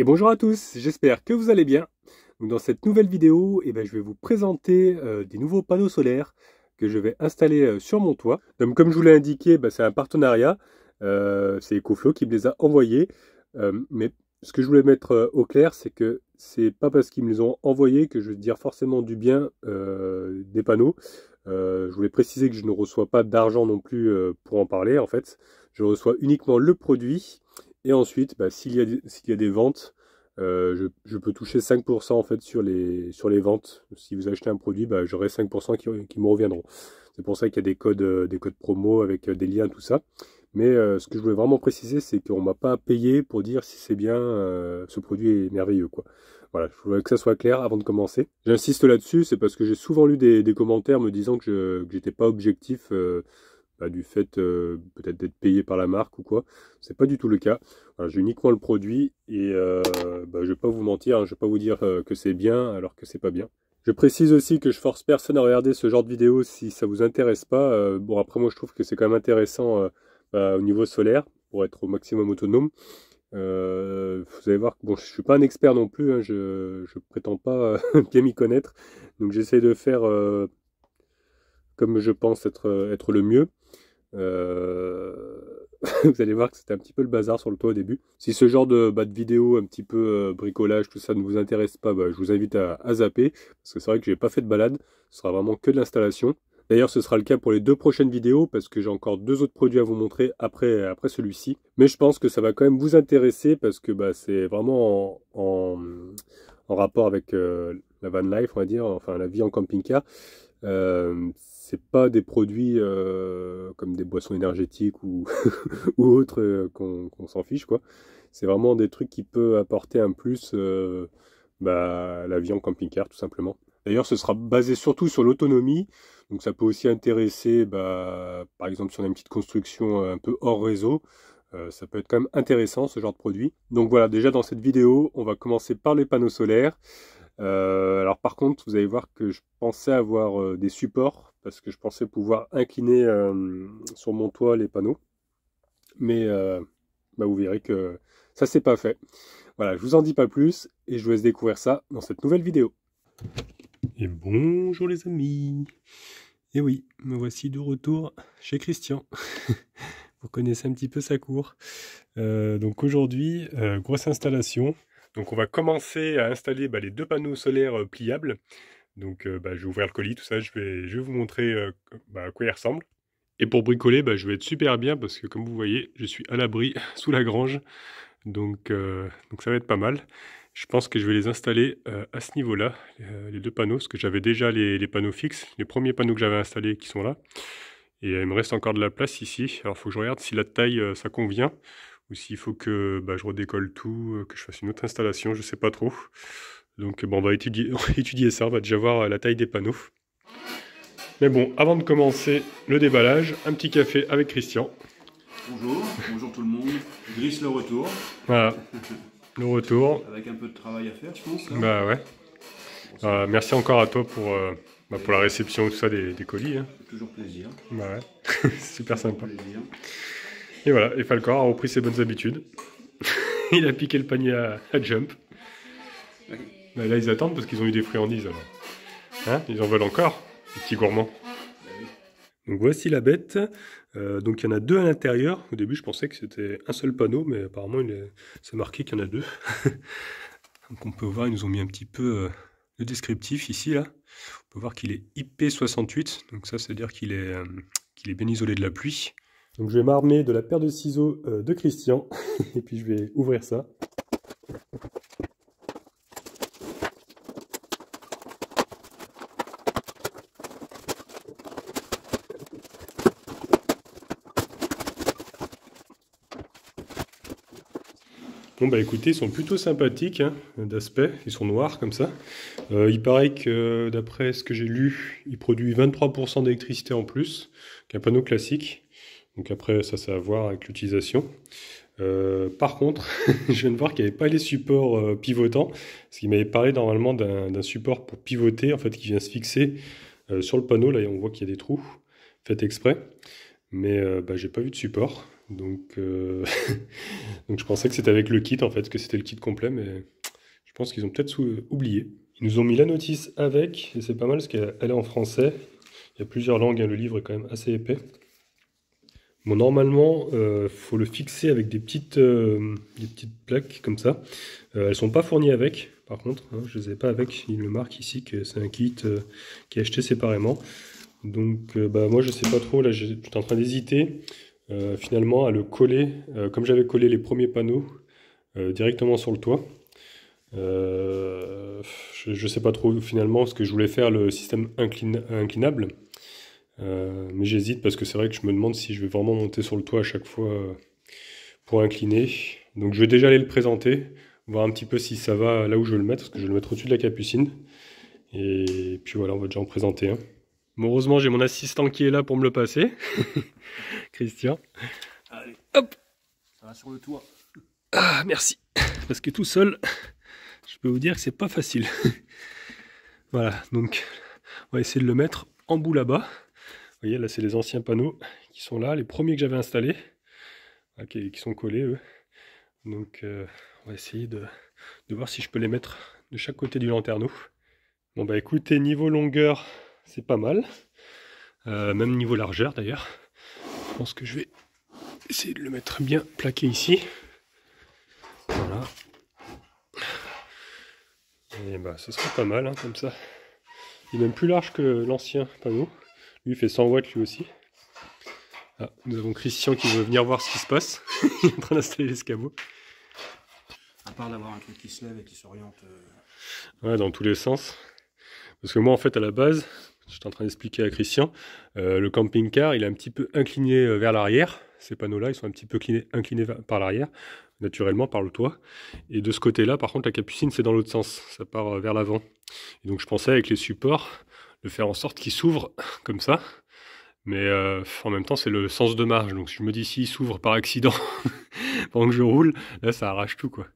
Et bonjour à tous, j'espère que vous allez bien. Donc, dans cette nouvelle vidéo, je vais vous présenter des nouveaux panneaux solaires que je vais installer sur mon toit. Donc, comme je vous l'ai indiqué, c'est un partenariat. C'est EcoFlow qui me les a envoyés. Mais ce que je voulais mettre au clair, c'est que c'est pas parce qu'ils me les ont envoyés que je vais dire forcément du bien des panneaux. Je voulais préciser que je ne reçois pas d'argent non plus pour en parler en fait. Je reçois uniquement le produit. Et ensuite, s'il y a des ventes, je peux toucher 5% en fait sur les ventes. Si vous achetez un produit, j'aurai 5% qui me reviendront. C'est pour ça qu'il y a des codes promo avec des liens, tout ça. Mais ce que je voulais vraiment préciser, c'est qu'on ne m'a pas payé pour dire si c'est bien, ce produit est merveilleux, quoi. Voilà, je voulais que ça soit clair avant de commencer. J'insiste là-dessus, c'est parce que j'ai souvent lu des commentaires me disant que j'étais pas objectif du fait peut-être d'être payé par la marque ou quoi. C'est pas du tout le cas. Voilà, j'ai uniquement le produit et je vais pas vous mentir, hein, je vais pas vous dire que c'est bien alors que c'est pas bien. Je précise aussi que je force personne à regarder ce genre de vidéo si ça vous intéresse pas. Bon après moi je trouve que c'est quand même intéressant au niveau solaire pour être au maximum autonome. Vous allez voir que bon, je suis pas un expert non plus, hein, je prétends pas bien m'y connaître. Donc j'essaie de faire comme je pense être le mieux. Vous allez voir que c'était un petit peu le bazar sur le toit au début. Si ce genre de vidéo un petit peu bricolage, tout ça ne vous intéresse pas, je vous invite à zapper. Parce que c'est vrai que j'ai pas fait de balade, ce sera vraiment que de l'installation. D'ailleurs, ce sera le cas pour les deux prochaines vidéos parce que j'ai encore deux autres produits à vous montrer après celui-ci. Mais je pense que ça va quand même vous intéresser parce que c'est vraiment en rapport avec la van life, on va dire, enfin la vie en camping-car. C'est pas des produits comme des boissons énergétiques ou, ou autres qu'on s'en fiche, quoi. C'est vraiment des trucs qui peuvent apporter un plus à la vie en camping-car, tout simplement. D'ailleurs, ce sera basé surtout sur l'autonomie. Donc ça peut aussi intéresser, par exemple, si on a une petite construction un peu hors réseau, ça peut être quand même intéressant, ce genre de produit. Donc voilà, déjà dans cette vidéo, on va commencer par les panneaux solaires. Alors par contre, vous allez voir que je pensais avoir des supports, parce que je pensais pouvoir incliner sur mon toit les panneaux. Mais vous verrez que ça c'est pas fait. Voilà, je vous en dis pas plus, et je vous laisse découvrir ça dans cette nouvelle vidéo. Et bonjour les amis. Et oui, me voici de retour chez Christian. Vous connaissez un petit peu sa cour. Donc aujourd'hui, grosse installation. Donc on va commencer à installer les deux panneaux solaires pliables. Donc je vais ouvrir le colis, tout ça, je vais vous montrer à quoi ils ressemblent. Et pour bricoler, je vais être super bien parce que comme vous voyez, je suis à l'abri sous la grange. Donc ça va être pas mal. Je pense que je vais les installer à ce niveau-là, les deux panneaux, parce que j'avais déjà les panneaux fixes, les premiers panneaux que j'avais installés qui sont là. Et il me reste encore de la place ici. Alors il faut que je regarde si la taille ça convient, ou s'il faut que je redécolle tout, que je fasse une autre installation, je sais pas trop. Donc on va étudier, étudier ça, on va déjà voir la taille des panneaux. Mais bon, avant de commencer le déballage, un petit café avec Christian. Bonjour, bonjour tout le monde. Driss le retour. Voilà, le retour. Avec un peu de travail à faire, je pense. Là. Bah ouais. Merci encore à toi pour la réception tout ça des colis. Hein. Toujours plaisir. Bah ouais, super sympa. Plaisir. Et voilà, et Falcor a repris ses bonnes habitudes. Il a piqué le panier à jump. Oui. Là, ils attendent parce qu'ils ont eu des friandises. Alors. Hein, ils en veulent encore, les petits gourmands. Oui. Donc voici la bête. Donc il y en a deux à l'intérieur. Au début, je pensais que c'était un seul panneau, mais apparemment, c'est marqué qu'il y en a deux. Donc on peut voir, ils nous ont mis un petit peu le descriptif ici, là. On peut voir qu'il est IP68. Donc ça, c'est-à-dire qu'il est bien isolé de la pluie. Donc je vais m'armer de la paire de ciseaux de Christian. Et puis je vais ouvrir ça. Bon écoutez, ils sont plutôt sympathiques hein, d'aspect, ils sont noirs comme ça. Il paraît que d'après ce que j'ai lu, il produit 23% d'électricité en plus qu'un panneau classique. Donc après ça c'est à voir avec l'utilisation. Par contre, je viens de voir qu'il n'y avait pas les supports pivotants, parce qu'il m'avait parlé normalement d'un support pour pivoter, en fait qui vient se fixer sur le panneau, là on voit qu'il y a des trous, fait exprès. Mais j'ai pas vu de support. Donc, donc je pensais que c'était avec le kit en fait, que c'était le kit complet, mais je pense qu'ils ont peut-être oublié. Ils nous ont mis la notice avec, et c'est pas mal parce qu'elle est en français. Il y a plusieurs langues, hein, le livre est quand même assez épais. Bon, normalement, faut le fixer avec des petites plaques comme ça. Elles sont pas fournies avec, par contre, hein, je les ai pas avec. Il le marque ici que c'est un kit qui est acheté séparément. Donc, bah, moi, je sais pas trop. Là, j'étais en train d'hésiter finalement à le coller, comme j'avais collé les premiers panneaux directement sur le toit. Je sais pas trop finalement parce que je voulais faire le système inclinable. Mais j'hésite parce que c'est vrai que je me demande si je vais vraiment monter sur le toit à chaque fois pour incliner. Donc je vais déjà aller le présenter, voir un petit peu si ça va là où je veux le mettre, parce que je vais le mettre au-dessus de la capucine. Et puis voilà, on va déjà en présenter un. Bon, heureusement, j'ai mon assistant qui est là pour me le passer. Christian. Allez, Hop! ça va sur le toit. Ah, merci. Parce que tout seul, je peux vous dire que c'est pas facile. Voilà, donc on va essayer de le mettre en bout là-bas. Vous voyez, là, c'est les anciens panneaux qui sont là, les premiers que j'avais installés, qui sont collés, eux. Donc, on va essayer de voir si je peux les mettre de chaque côté du lanterneau. Bon, bah écoutez, niveau longueur, c'est pas mal. Même niveau largeur, d'ailleurs. Je pense que je vais essayer de le mettre bien plaqué ici. Voilà. Et bah, ce serait pas mal, hein, comme ça. Il est même plus large que l'ancien panneau. Lui, il fait 100 watts, lui aussi. Ah, nous avons Christian qui veut venir voir ce qui se passe. Il est en train d'installer l'escabeau. À part d'avoir un truc qui se lève et qui s'oriente. Ouais, dans tous les sens. Parce que moi, en fait, à la base, j'étais en train d'expliquer à Christian, le camping-car, il est un petit peu incliné vers l'arrière. Ces panneaux-là, ils sont un petit peu inclinés par l'arrière, naturellement, par le toit. Et de ce côté-là, par contre, la capucine, c'est dans l'autre sens. Ça part vers l'avant. Et donc, je pensais, avec les supports, de faire en sorte qu'il s'ouvre comme ça. Mais en même temps, c'est le sens de marche. Donc, je me dis, s'il s'ouvre par accident pendant que je roule, là, ça arrache tout, quoi.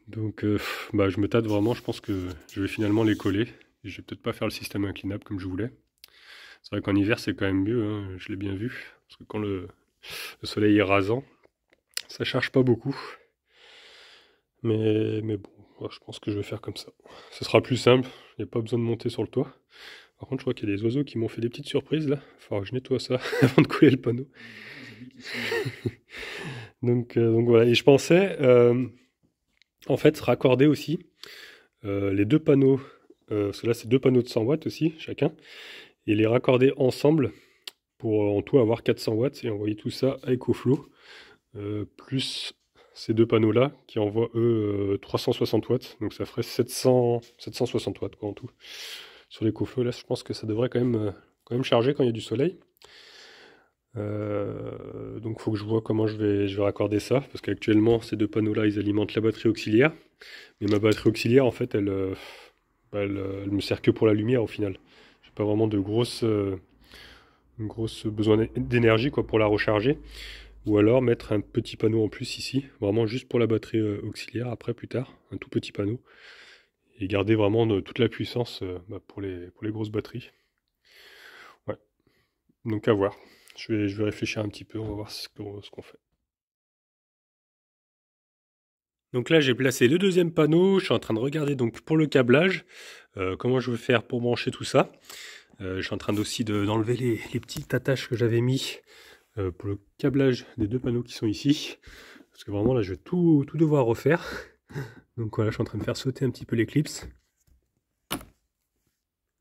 Donc, bah, je me tâte vraiment. Je pense que je vais finalement les coller. Et je vais peut-être pas faire le système inclinable comme je voulais. C'est vrai qu'en hiver, c'est quand même mieux. Hein, je l'ai bien vu. Parce que quand le soleil est rasant, ça charge pas beaucoup. Mais bon, je pense que je vais faire comme ça. Ce sera plus simple. Il n'y a pas besoin de monter sur le toit. Par contre, je vois qu'il y a des oiseaux qui m'ont fait des petites surprises là. Il faudra que je nettoie ça avant de coller le panneau. Donc voilà. Et je pensais, en fait, raccorder aussi les deux panneaux. Parce que là, c'est deux panneaux de 100 watts aussi, chacun. Et les raccorder ensemble pour en tout avoir 400 watts et envoyer tout ça à EcoFlow. Plus ces deux panneaux-là qui envoient, eux, 360 watts. Donc ça ferait 760 watts quoi, en tout. Sur l'EcoFlow, là, je pense que ça devrait quand même charger quand il y a du soleil. Donc il faut que je vois comment je vais raccorder ça, parce qu'actuellement ces deux panneaux là ils alimentent la batterie auxiliaire, mais ma batterie auxiliaire en fait elle me sert que pour la lumière au final. J'ai pas vraiment de grosse besoin d'énergie quoi pour la recharger, ou alors mettre un petit panneau en plus ici, vraiment juste pour la batterie auxiliaire après plus tard, un tout petit panneau, et garder vraiment toute la puissance pour les grosses batteries. Ouais, donc à voir. Je vais réfléchir un petit peu, on va voir ce qu'on fait. Donc là, j'ai placé le deuxième panneau. Je suis en train de regarder donc pour le câblage, comment je vais faire pour brancher tout ça. Je suis en train aussi d'enlever les petites attaches que j'avais mis pour le câblage des deux panneaux qui sont ici. Parce que vraiment là, je vais tout devoir refaire. Donc voilà, je suis en train de faire sauter un petit peu les clips.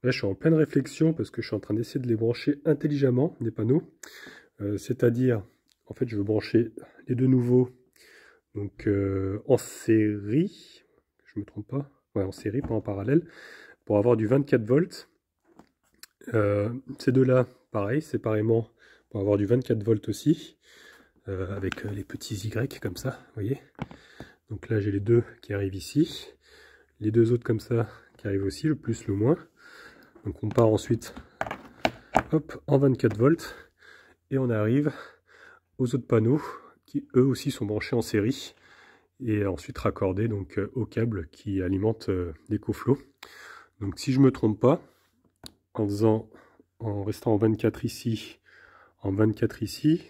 Là, je suis en pleine réflexion parce que je suis en train d'essayer de les brancher intelligemment, des panneaux. C'est-à-dire, en fait, je veux brancher les deux nouveaux donc en série, je me trompe pas, ouais, en série, pas en parallèle, pour avoir du 24 volts. Ces deux-là, pareil, séparément, pour avoir du 24 volts aussi, avec les petits Y comme ça, vous voyez. Donc là, j'ai les deux qui arrivent ici, les deux autres comme ça qui arrivent aussi, le plus, le moins. Donc on part ensuite, hop, en 24 volts, et on arrive aux autres panneaux qui eux aussi sont branchés en série et ensuite raccordés donc au câble qui alimente l'EcoFlow. Donc si je me trompe pas, en restant en 24 ici, en 24 ici,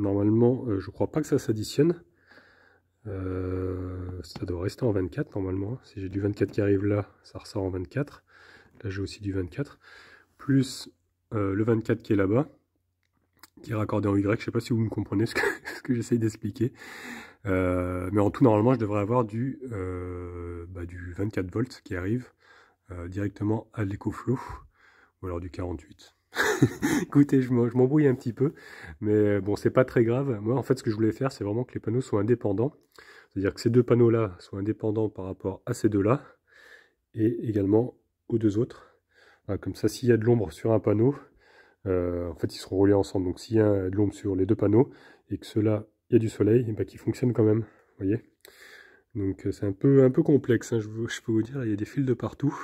Normalement, je crois pas que ça s'additionne. Ça doit rester en 24 normalement. Si j'ai du 24 qui arrive là, ça ressort en 24. Là j'ai aussi du 24. Plus le 24 qui est là-bas, qui est raccordé en Y. Je sais pas si vous me comprenez ce que j'essaye d'expliquer. Mais en tout, normalement, je devrais avoir du 24 volts qui arrive directement à l'EcoFlow. Ou alors du 48. Écoutez, je m'embrouille un petit peu, mais bon, c'est pas très grave. Moi, en fait, ce que je voulais faire, c'est vraiment que les panneaux soient indépendants. C'est-à-dire que ces deux panneaux-là soient indépendants par rapport à ces deux-là, et également aux deux autres. Voilà, comme ça, s'il y a de l'ombre sur un panneau, en fait, ils seront reliés ensemble. Donc, s'il y a de l'ombre sur les deux panneaux, et que ceux-là, il y a du soleil, et ben, qu'ils fonctionnent quand même. Vous voyez? Donc, c'est un peu complexe, hein, je peux vous dire. Il y a des fils de partout.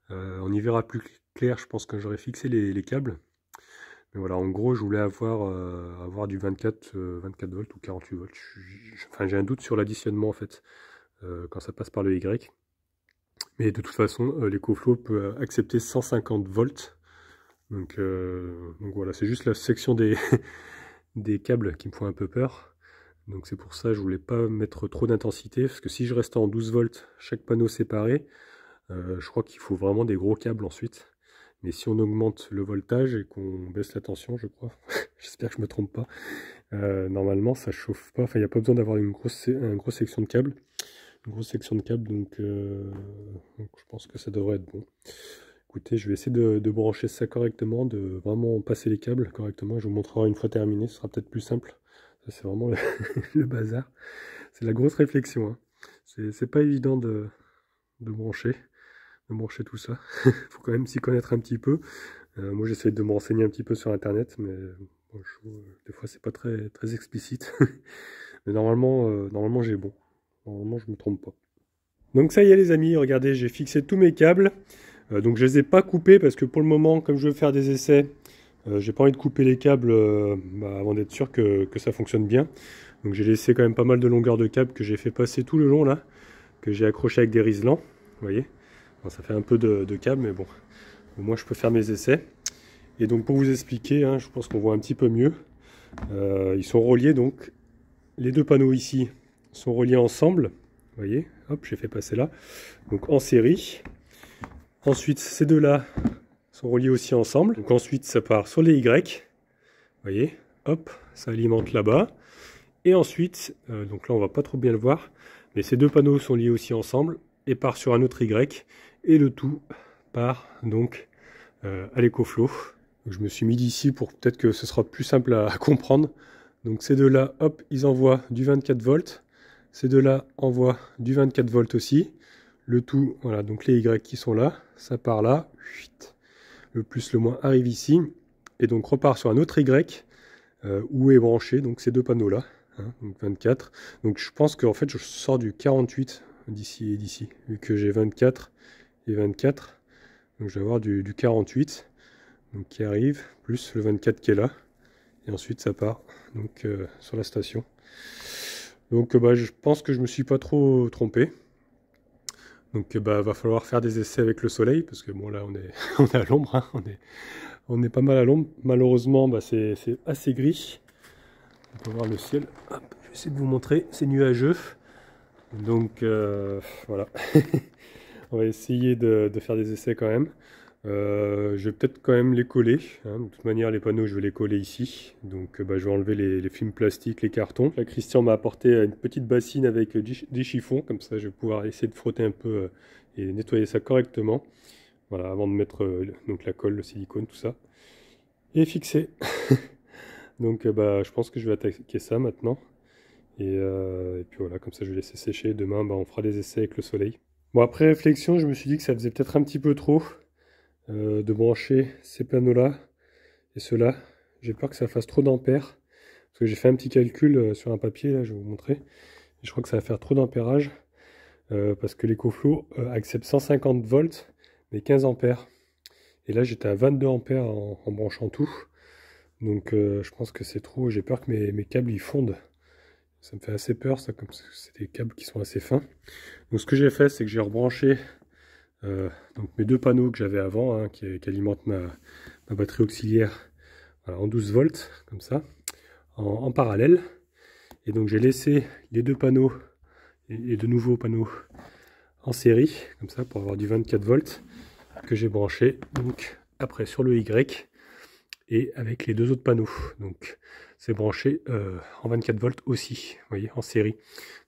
On y verra plus clair, je pense, quand j'aurai fixé les câbles. Mais voilà, en gros, je voulais avoir du 24 volts ou 48 volts. Enfin, j'ai un doute sur l'additionnement, en fait, quand ça passe par le Y. Mais de toute façon, l'EcoFlow peut accepter 150 volts. Donc voilà, c'est juste la section des, des câbles qui me font un peu peur. Donc c'est pour ça que je voulais pas mettre trop d'intensité. Parce que si je reste en 12 volts, chaque panneau séparé, je crois qu'il faut vraiment des gros câbles ensuite. Mais si on augmente le voltage et qu'on baisse la tension, je crois, j'espère que je ne me trompe pas, normalement ça chauffe pas, enfin il n'y a pas besoin d'avoir une grosse section de câble. Une grosse section de câble, donc je pense que ça devrait être bon. Écoutez, je vais essayer de brancher ça correctement, de vraiment passer les câbles correctement. Je vous montrerai une fois terminé, ce sera peut-être plus simple. Ça c'est vraiment le bazar. C'est la grosse réflexion, hein. C'est pas évident de brancher tout ça. Faut quand même s'y connaître un petit peu. Moi j'essaie de me renseigner un petit peu sur internet, mais bon, des fois c'est pas très explicite. Mais normalement j'ai bon. Normalement je me trompe pas. Donc ça y est les amis, regardez, j'ai fixé tous mes câbles. Donc je les ai pas coupés parce que pour le moment, comme je veux faire des essais, j'ai pas envie de couper les câbles avant d'être sûr que ça fonctionne bien. Donc j'ai laissé quand même pas mal de longueur de câble que j'ai fait passer tout le long là, que j'ai accroché avec des riselants, vous voyez. Bon, ça fait un peu de câble, mais bon, au moins je peux faire mes essais. Et donc pour vous expliquer, hein, je pense qu'on voit un petit peu mieux. Ils sont reliés, donc les deux panneaux ici sont reliés ensemble. Vous voyez, hop, j'ai fait passer là. Donc en série. Ensuite, ces deux-là sont reliés aussi ensemble. Donc ensuite, ça part sur les Y. Vous voyez, hop, ça alimente là-bas. Et ensuite, donc là on va pas trop bien le voir, mais ces deux panneaux sont liés aussi ensemble et part sur un autre Y. Et le tout part donc à l'EcoFlow. Je me suis mis d'ici pour peut-être que ce sera plus simple à comprendre. Donc ces deux-là, hop, ils envoient du 24 volts. Ces deux-là envoient du 24 volts aussi. Le tout, voilà, donc les Y qui sont là, ça part là. Le plus, le moins arrive ici. Et donc repart sur un autre Y où est branché donc ces deux panneaux-là. Hein, donc 24. Donc je pense qu'en fait je sors du 48 d'ici et d'ici. Vu que j'ai 24 et 24. Donc je vais avoir du 48 donc, qui arrive, plus le 24 qui est là. Et ensuite ça part donc sur la station. Donc je pense que je me suis pas trop trompé. Donc va falloir faire des essais avec le soleil, parce que bon là on est à l'ombre, hein, on est pas mal à l'ombre. Malheureusement c'est assez gris. On peut voir le ciel. Hop, je vais essayer de vous montrer, c'est nuageux. Donc voilà. On va essayer de faire des essais quand même. Je vais peut-être quand même les coller, hein. De toute manière les panneaux je vais les coller ici. Donc je vais enlever les films plastiques, les cartons. Là Christian m'a apporté une petite bassine avec des chiffons, comme ça je vais pouvoir essayer de frotter un peu et nettoyer ça correctement. Voilà, avant de mettre donc la colle, le silicone, tout ça. Et fixer. Donc je pense que je vais attaquer ça maintenant. Et puis voilà, comme ça je vais laisser sécher. Demain on fera des essais avec le soleil. Bon, après réflexion, je me suis dit que ça faisait peut-être un petit peu trop de brancher ces panneaux-là et ceux-là. J'ai peur que ça fasse trop d'ampères. Parce que j'ai fait un petit calcul sur un papier, là je vais vous montrer. Et je crois que ça va faire trop d'ampérage. Parce que l'EcoFlow accepte 150 volts, mais 15 ampères. Et là j'étais à 22 ampères en branchant tout. Donc je pense que c'est trop. J'ai peur que mes câbles ils fondent. Ça me fait assez peur, ça, comme c'est des câbles qui sont assez fins. Donc ce que j'ai fait, c'est que j'ai rebranché donc mes deux panneaux que j'avais avant, hein, qui alimentent ma batterie auxiliaire, voilà, en 12 volts, comme ça. en parallèle. Et donc j'ai laissé les deux panneaux, les deux nouveaux panneaux en série, comme ça, pour avoir du 24 volts que j'ai branché donc après sur le Y et avec les deux autres panneaux. Donc c'est branché en 24 volts aussi, vous voyez, en série.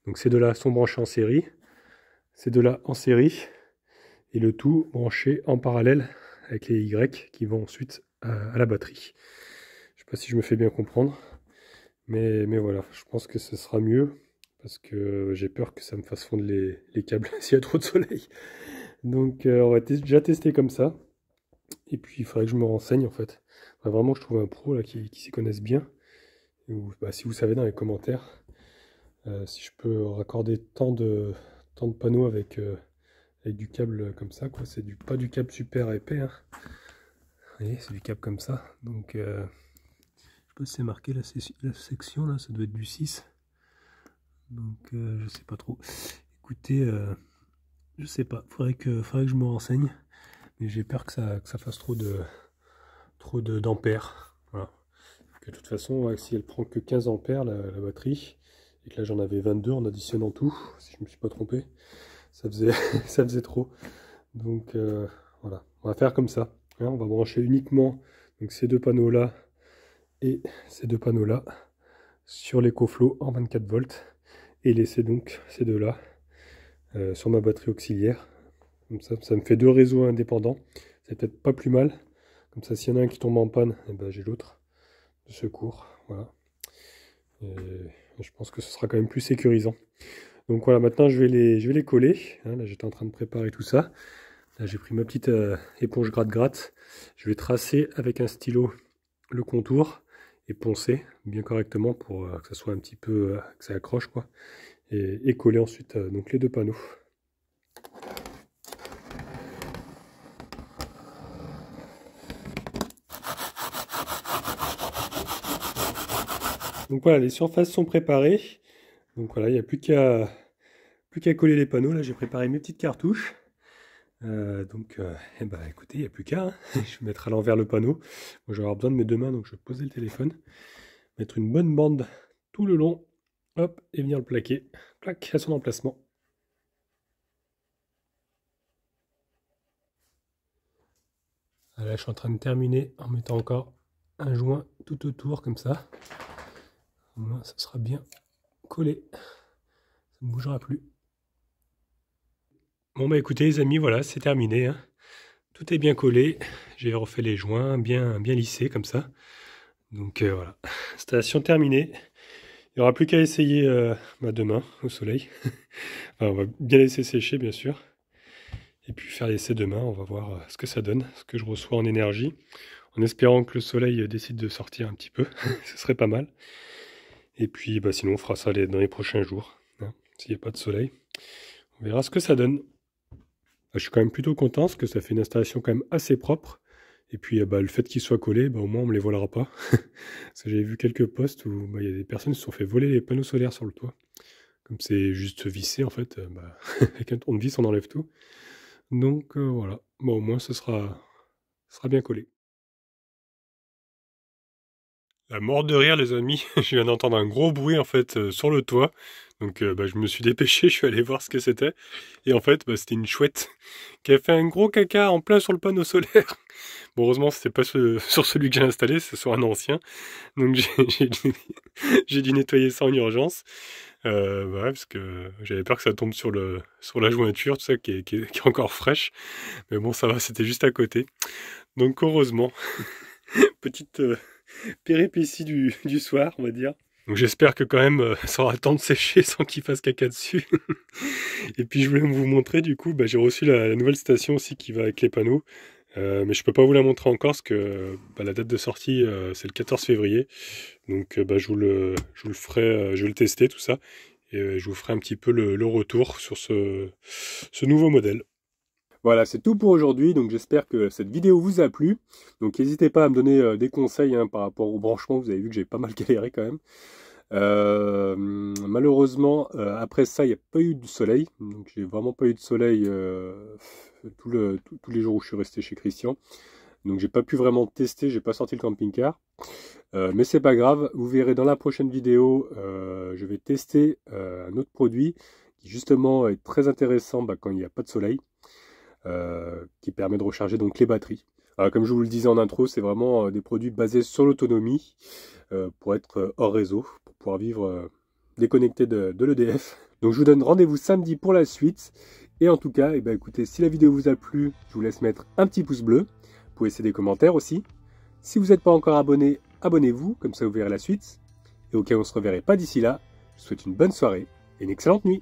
Donc ces deux-là sont branchés en série, ces deux-là en série, et le tout branché en parallèle avec les Y qui vont ensuite à la batterie. Je sais pas si je me fais bien comprendre, mais voilà, je pense que ce sera mieux, parce que j'ai peur que ça me fasse fondre les câbles s'il y a trop de soleil. Donc on va déjà tester comme ça. Et puis il faudrait que je me renseigne en fait. Faudrait vraiment que je trouve un pro là qui s'y connaisse bien. Ou, bah, si vous savez dans les commentaires, si je peux raccorder tant de panneaux avec du câble comme ça, quoi. C'est pas du câble super épais, hein. Vous voyez, c'est du câble comme ça. Donc je sais pas si c'est marqué la section là, ça doit être du 6. Donc je sais pas trop. Écoutez, je sais pas, faudrait que je me renseigne. Mais j'ai peur que ça fasse trop d'ampères. Voilà. De toute façon, ouais, si elle prend que 15 ampères la batterie, et que là j'en avais 22 en additionnant tout, si je me suis pas trompé, ça faisait, ça faisait trop. Donc voilà, on va faire comme ça. Hein, on va brancher uniquement donc, ces deux panneaux là et ces deux panneaux là sur l'EcoFlow en 24 volts et laisser donc ces deux là sur ma batterie auxiliaire. Comme ça me fait deux réseaux indépendants. C'est peut-être pas plus mal. Comme ça, s'il y en a un qui tombe en panne, eh ben, j'ai l'autre de secours. Voilà. Et je pense que ce sera quand même plus sécurisant. Donc voilà, maintenant je vais les coller. Hein, là, j'étais en train de préparer tout ça. Là, j'ai pris ma petite éponge gratte-gratte. Je vais tracer avec un stylo le contour et poncer bien correctement pour que ça soit un petit peu, que ça accroche quoi. Et coller ensuite donc les deux panneaux. Donc voilà, les surfaces sont préparées. Donc voilà, il n'y a plus qu'à coller les panneaux. Là, j'ai préparé mes petites cartouches. Eh ben, écoutez, il n'y a plus qu'à. Hein. Je vais mettre à l'envers le panneau. Moi, je vais avoir besoin de mes deux mains, donc je vais poser le téléphone. Mettre une bonne bande tout le long. Hop, et venir le plaquer. Clac, à son emplacement. Là, je suis en train de terminer en mettant encore un joint tout autour, comme ça. Au moins, ça sera bien collé. Ça ne bougera plus. Bon bah écoutez les amis, voilà, c'est terminé. Hein. Tout est bien collé. J'ai refait les joints, bien lissés comme ça. Donc voilà, installation terminée. Il n'y aura plus qu'à essayer demain au soleil. Enfin, on va bien laisser sécher bien sûr. Et puis faire l'essai demain, on va voir ce que ça donne, ce que je reçois en énergie. En espérant que le soleil décide de sortir un petit peu, ce serait pas mal. Et puis bah, sinon on fera ça dans les prochains jours. Hein, s'il n'y a pas de soleil. On verra ce que ça donne. Je suis quand même plutôt content parce que ça fait une installation quand même assez propre. Et puis bah, le fait qu'il soit collé, bah, au moins on ne me les volera pas. Parce que j'avais vu quelques posts où bah, y a des personnes qui se sont fait voler les panneaux solaires sur le toit. Comme c'est juste vissé en fait, bah, avec un tournevis on enlève tout. Donc voilà, bah, au moins ce sera bien collé. La mort de rire les amis, je viens d'entendre un gros bruit en fait sur le toit. Donc bah, je me suis dépêché, je suis allé voir ce que c'était. Et en fait bah, c'était une chouette qui a fait un gros caca en plein sur le panneau solaire. Bon, heureusement c'était pas sur celui que j'ai installé, c'est sur un ancien. Donc j'ai dû nettoyer ça en urgence. Ouais, parce que j'avais peur que ça tombe sur la jointure, tout ça qui est encore fraîche. Mais bon ça va, c'était juste à côté. Donc heureusement, petite péripétie du soir, on va dire. Donc j'espère que quand même ça aura le temps de sécher sans qu'il fasse caca dessus. Et puis je voulais vous montrer du coup, bah, j'ai reçu la nouvelle station aussi qui va avec les panneaux. Mais je peux pas vous la montrer encore parce que bah, la date de sortie c'est le 14 février. Donc bah, je vous le ferai, je vais le tester tout ça. Et je vous ferai un petit peu le retour sur ce nouveau modèle. Voilà, c'est tout pour aujourd'hui, donc j'espère que cette vidéo vous a plu. Donc n'hésitez pas à me donner des conseils hein, par rapport au branchement, vous avez vu que j'ai pas mal galéré quand même. Malheureusement, après ça, il n'y a pas eu de soleil, donc j'ai vraiment pas eu de soleil tous les jours où je suis resté chez Christian. Donc j'ai pas pu vraiment tester, j'ai pas sorti le camping-car. Mais c'est pas grave, vous verrez dans la prochaine vidéo, je vais tester un autre produit qui justement est très intéressant quand il n'y a pas de soleil, qui permet de recharger donc les batteries. Comme je vous le disais en intro, c'est vraiment des produits basés sur l'autonomie pour être hors réseau, pour pouvoir vivre déconnecté de l'EDF. Donc je vous donne rendez-vous samedi pour la suite. Et en tout cas, écoutez, si la vidéo vous a plu, je vous laisse mettre un petit pouce bleu. Vous pouvez laisser des commentaires aussi. Si vous n'êtes pas encore abonné, abonnez-vous, comme ça vous verrez la suite. Et au cas où on ne se reverrait pas d'ici là, je vous souhaite une bonne soirée et une excellente nuit.